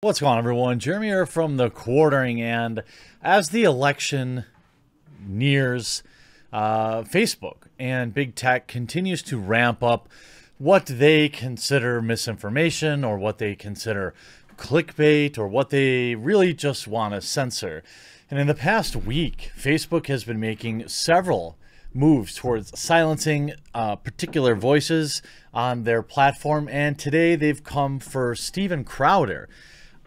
What's going on, everyone? Jeremy here from the Quartering, and as the election nears, Facebook and big tech continues to ramp up what they consider misinformation, or what they consider clickbait, or what they really just want to censor. And in the past week, Facebook has been making several moves towards silencing particular voices on their platform, and today they've come for Steven Crowder.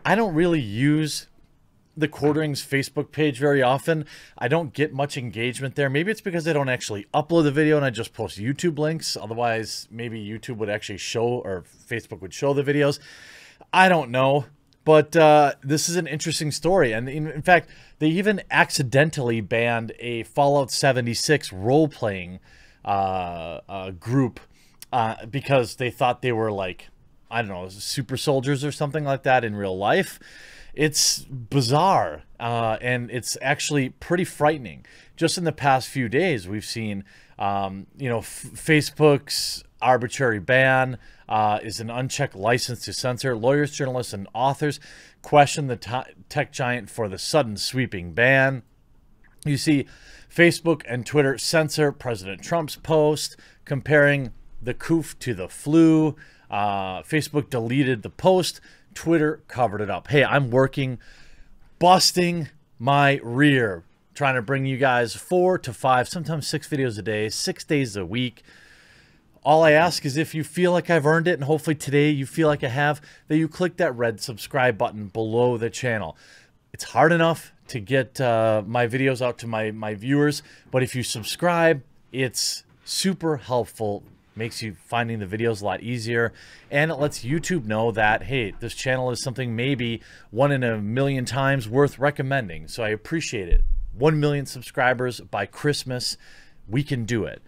I don't really use the Quartering's Facebook page very often. I don't get much engagement there. Maybe it's because I don't actually upload the video and I just post YouTube links. Otherwise, maybe YouTube would actually show, or Facebook would show the videos. I don't know. But this is an interesting story. And in fact, they even accidentally banned a Fallout 76 role-playing group because they thought they were like, I don't know, super soldiers or something like that in real life. It's bizarre, and it's actually pretty frightening. Just in the past few days, we've seen, Facebook's arbitrary ban is an unchecked license to censor. Lawyers, journalists, and authors question the tech giant for the sudden sweeping ban. You see Facebook and Twitter censor President Trump's post, comparing the coof to the flu. Facebook deleted the post. Twitter covered it up. Hey, I'm working, busting my rear, trying to bring you guys 4 to 5, sometimes 6 videos a day, 6 days a week. All I ask is, if you feel like I've earned it, and hopefully today you feel like I have, that you click that red subscribe button below the channel. It's hard enough to get my videos out to my viewers, but if you subscribe, it's super helpful. Makes you finding the videos a lot easier, and it lets YouTube know that, hey, this channel is something maybe 1 in a million times worth recommending. So I appreciate it. 1 million subscribers by Christmas, we can do it.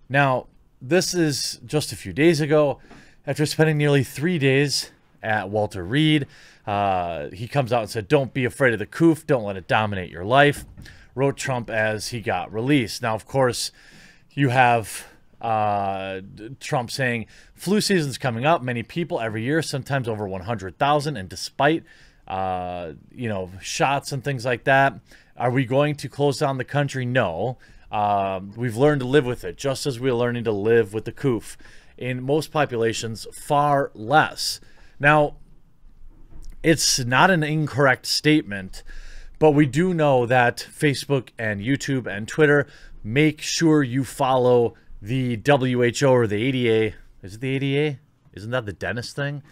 Now, this is just a few days ago. After spending nearly 3 days at Walter Reed, he comes out and said, "Don't be afraid of the coof, don't let it dominate your life," wrote Trump as he got released. Now, of course, you have Trump saying flu season's coming up, many people every year, sometimes over 100,000, and despite shots and things like that, are we going to close down the country? No. We've learned to live with it, just as we're learning to live with the coof. In most populations, far less. Now, it's not an incorrect statement, but we do know that Facebook and YouTube and Twitter make sure you follow the WHO or the ADA. Is it the ADA? Isn't that the dentist thing?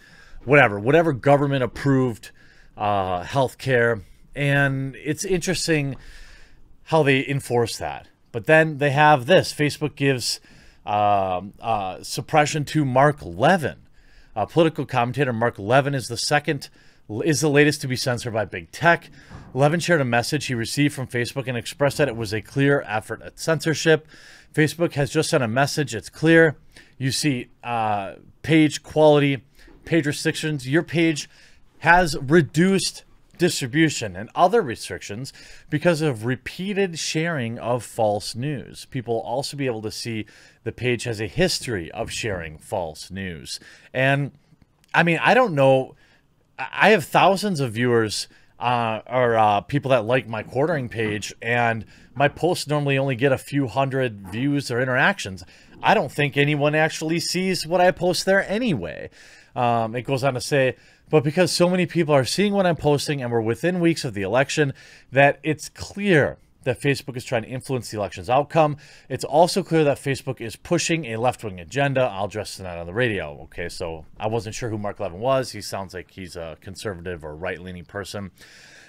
Whatever government approved healthcare. And it's interesting how they enforce that. But then they have this. Facebook gives suppression to Mark Levin. Political commentator Mark Levin is the latest to be censored by big tech. Levin shared a message he received from Facebook and expressed that it was a clear effort at censorship. Facebook has just sent a message. It's clear. You see page quality, page restrictions. Your page has reduced distribution and other restrictions because of repeated sharing of false news. People will also be able to see the page has a history of sharing false news. And I mean, I don't know. I have thousands of viewers or people that like my Quartering page, and my posts normally only get a few hundred views or interactions. I don't think anyone actually sees what I post there anyway. It goes on to say, but because so many people are seeing what I'm posting, and we're within weeks of the election, that it's clear that Facebook is trying to influence the election's outcome. It's also clear that Facebook is pushing a left-wing agenda. I'll address that on the radio. Okay, so I wasn't sure who Mark Levin was. He sounds like he's a conservative or right-leaning person.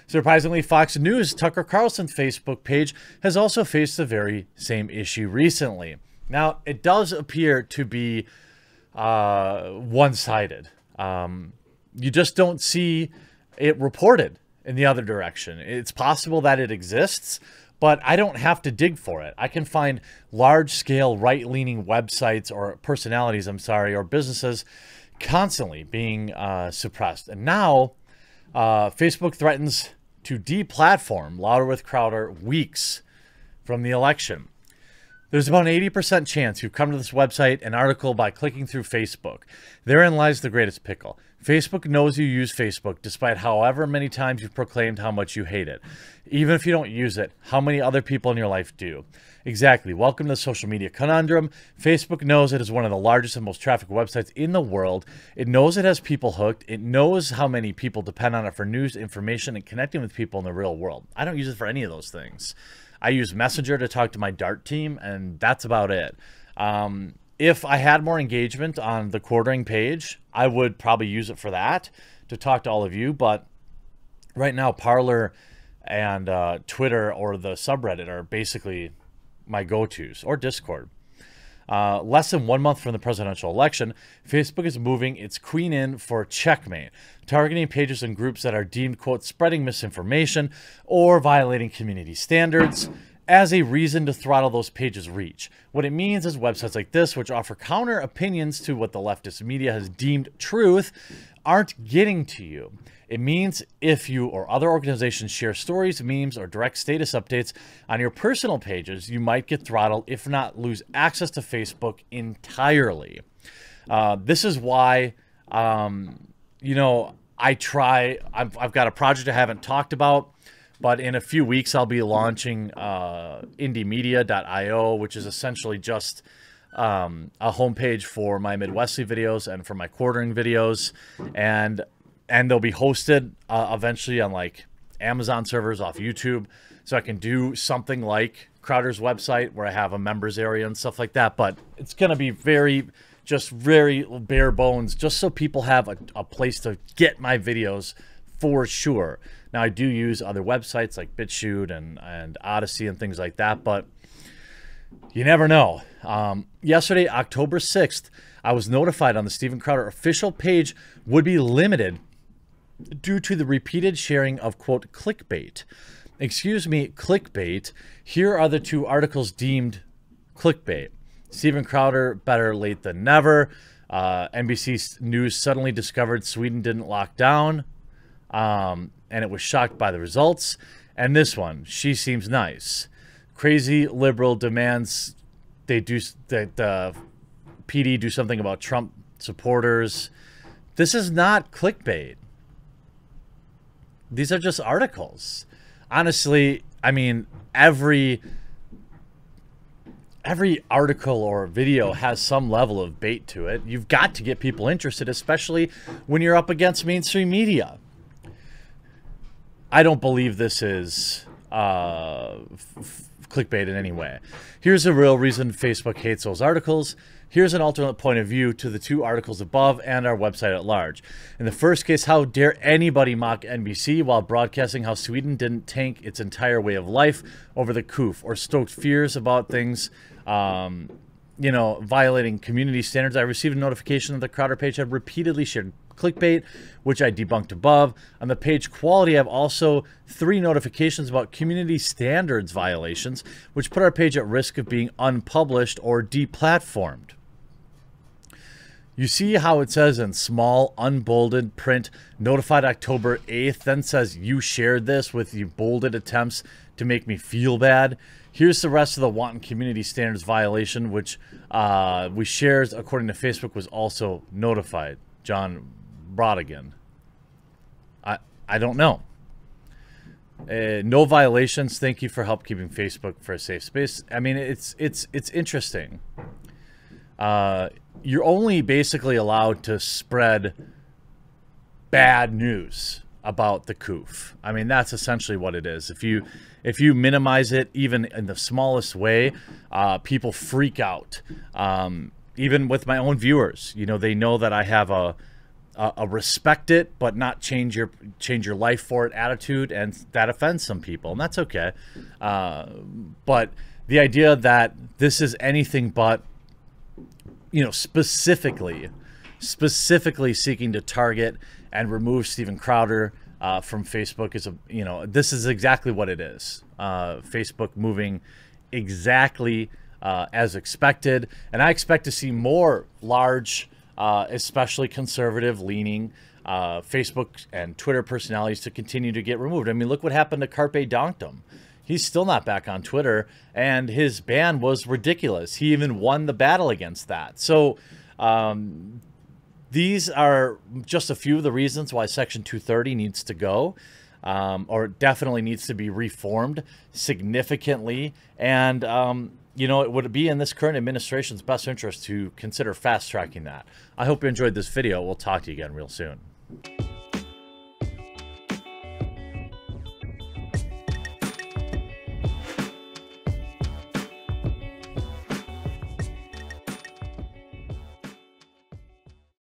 Surprisingly, Fox News' Tucker Carlson's Facebook page has also faced the very same issue recently. Now, it does appear to be one-sided. You just don't see it reported in the other direction. It's possible that it exists, but I don't have to dig for it. I can find large-scale right-leaning websites or personalities, or businesses constantly being suppressed. And now Facebook threatens to deplatform Louder with Crowder weeks from the election. There's about an 80% chance you've come to this website and article by clicking through Facebook. Therein lies the greatest pickle. Facebook knows you use Facebook despite however many times you've proclaimed how much you hate it. Even if you don't use it, how many other people in your life do? Exactly. Welcome to the social media conundrum. Facebook knows it is one of the largest and most trafficked websites in the world. It knows it has people hooked. It knows how many people depend on it for news, information, and connecting with people in the real world. I don't use it for any of those things. I use Messenger to talk to my Dart team, and that's about it. If I had more engagement on the quartering page, I would probably use it for that, to talk to all of you. But right now, Parler and Twitter or the subreddit are basically my go-tos, or Discord. Less than 1 month from the presidential election, Facebook is moving its queen in for checkmate, targeting pages and groups that are deemed, quote, spreading misinformation or violating community standards as a reason to throttle those pages' reach. What it means is websites like this, which offer counter opinions to what the leftist media has deemed truth, aren't getting to you. It means if you or other organizations share stories, memes, or direct status updates on your personal pages, you might get throttled, if not lose access to Facebook entirely. This is why, you know, I've got a project I haven't talked about, but in a few weeks I'll be launching indiemedia.io, which is essentially just a homepage for my Midwestly videos and for my quartering videos, and they'll be hosted eventually on like Amazon servers off YouTube, so I can do something like Crowder's website where I have a members area and stuff like that. But it's going to be very bare bones, just so people have a place to get my videos for sure. Now, I do use other websites like BitChute and Odyssey and things like that, but you never know. Yesterday, October 6th, I was notified on the Steven Crowder official page would be limited due to the repeated sharing of, quote, clickbait. Excuse me, clickbait. Here are the 2 articles deemed clickbait. Steven Crowder, better late than never. NBC News suddenly discovered Sweden didn't lock down, and it was shocked by the results. And this one, she seems nice. Crazy liberal demands that the PD do something about Trump supporters. This is not clickbait. These are just articles. Honestly, I mean, every article or video has some level of bait to it. You've got to get people interested, especially when you're up against mainstream media. I don't believe this is clickbait in any way. Here's a real reason Facebook hates those articles. Here's an alternate point of view to the 2 articles above and our website at large. In the first case, how dare anybody mock NBC while broadcasting how Sweden didn't tank its entire way of life over the coup or stoked fears about things, you know, violating community standards. I received a notification that the Crowder page had repeatedly shared clickbait, which I debunked above. On the page quality, I have also 3 notifications about community standards violations, which put our page at risk of being unpublished or deplatformed. You see how it says in small, unbolded print, notified October 8th, then says you shared this with the bolded attempts to make me feel bad. Here's the rest of the wanton community standards violation, which we shared according to Facebook was also notified. John Brodigan. I don't know. No violations. Thank you for help keeping Facebook for a safe space. I mean, it's interesting. You're only basically allowed to spread bad news about the coup. I mean, that's essentially what it is. If you minimize it even in the smallest way, people freak out. Even with my own viewers, you know, they know that I have a respect it but not change your life for it attitude, and that offends some people, and that's okay. But the idea that this is anything but, you know, specifically seeking to target and remove Steven Crowder from Facebook is this is exactly what it is. Facebook moving exactly as expected, and I expect to see more large, especially conservative-leaning Facebook and Twitter personalities to continue to get removed. I mean, look what happened to Carpe Donktum. He's still not back on Twitter, and his ban was ridiculous. He even won the battle against that. So These are just a few of the reasons why Section 230 needs to go, or definitely needs to be reformed significantly. And, you know, it would be in this current administration's best interest to consider fast-tracking that. I hope you enjoyed this video. We'll talk to you again real soon.